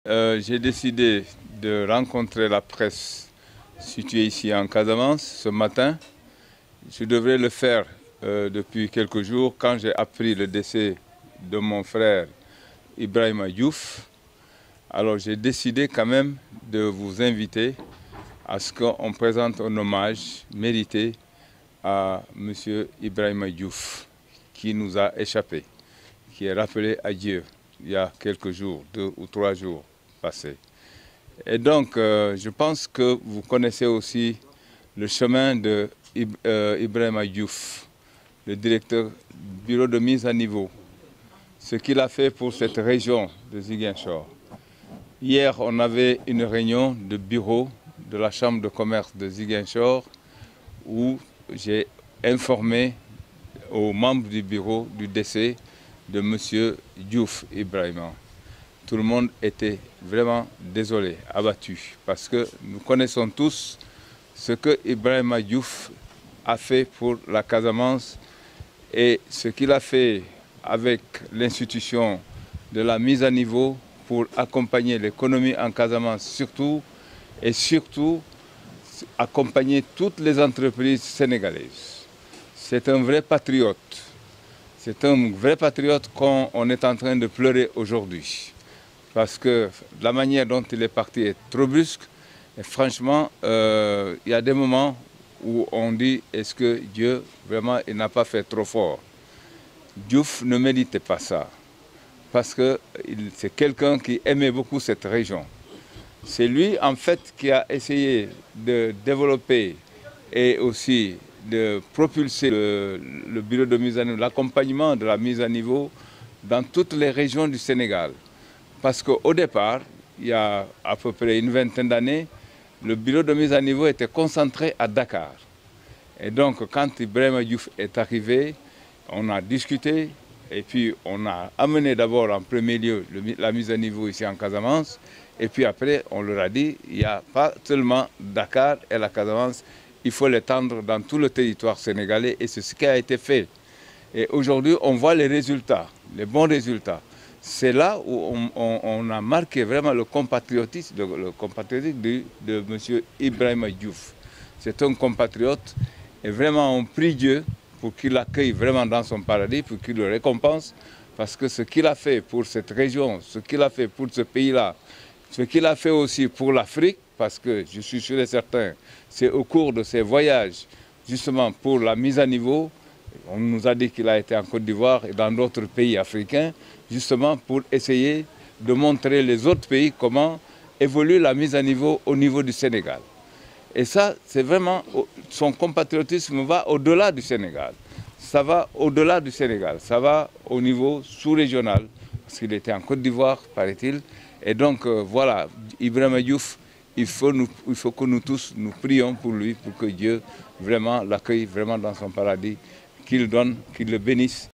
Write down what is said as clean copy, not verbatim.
J'ai décidé de rencontrer la presse située ici en Casamance ce matin. Je devrais le faire depuis quelques jours quand j'ai appris le décès de mon frère Ibrahima Diouf. Alors j'ai décidé quand même de vous inviter à ce qu'on présente un hommage mérité à M. Ibrahima Diouf qui nous a échappé, qui est rappelé à Dieu il y a quelques jours, 2 ou 3 jours passés. Et donc, je pense que vous connaissez aussi le chemin de Ibrahima Diouf, le directeur du bureau de mise à niveau, ce qu'il a fait pour cette région de Ziguinchor. Hier, on avait une réunion de bureau de la Chambre de commerce de Ziguinchor où j'ai informé aux membres du bureau du décès de M. Diouf Ibrahima. Tout le monde était vraiment désolé, abattu, parce que nous connaissons tous ce que Ibrahima Diouf a fait pour la Casamance et ce qu'il a fait avec l'institution de la mise à niveau pour accompagner l'économie en Casamance surtout, et surtout accompagner toutes les entreprises sénégalaises. C'est un vrai patriote. C'est un vrai patriote qu'on est en train de pleurer aujourd'hui. Parce que la manière dont il est parti est trop brusque. Et franchement, il y a des moments où on dit, est-ce que Dieu, vraiment, il n'a pas fait trop fort? Diouf ne méritait pas ça. Parce que c'est quelqu'un qui aimait beaucoup cette région. C'est lui, en fait, qui a essayé de développer et aussi de propulser le bureau de mise à niveau, l'accompagnement de la mise à niveau dans toutes les régions du Sénégal. Parce qu'au départ, il y a à peu près une vingtaine d'années, le bureau de mise à niveau était concentré à Dakar. Et donc, quand Ibrahima Diouf est arrivé, on a discuté et puis on a amené d'abord en premier lieu la mise à niveau ici en Casamance. Et puis après, on leur a dit, il n'y a pas seulement Dakar et la Casamance, il faut l'étendre dans tout le territoire sénégalais et c'est ce qui a été fait. Et aujourd'hui, on voit les résultats, les bons résultats. C'est là où on a marqué vraiment le compatriotisme de M. Ibrahima Diouf. C'est un compatriote et vraiment on prie Dieu pour qu'il l'accueille vraiment dans son paradis, pour qu'il le récompense. Parce que ce qu'il a fait pour cette région, ce qu'il a fait pour ce pays-là, ce qu'il a fait aussi pour l'Afrique, parce que je suis sûr et certain, c'est au cours de ses voyages, justement pour la mise à niveau, on nous a dit qu'il a été en Côte d'Ivoire et dans d'autres pays africains, justement pour essayer de montrer les autres pays comment évolue la mise à niveau au niveau du Sénégal. Et ça, c'est vraiment, son compatriotisme va au-delà du Sénégal. Ça va au-delà du Sénégal, ça va au niveau sous-régional, parce qu'il était en Côte d'Ivoire, paraît-il. Et donc, voilà, Ibrahima Diouf, il faut que nous tous, nous prions pour lui, pour que Dieu vraiment l'accueille vraiment dans son paradis, qu'il donne, qu'il le bénisse.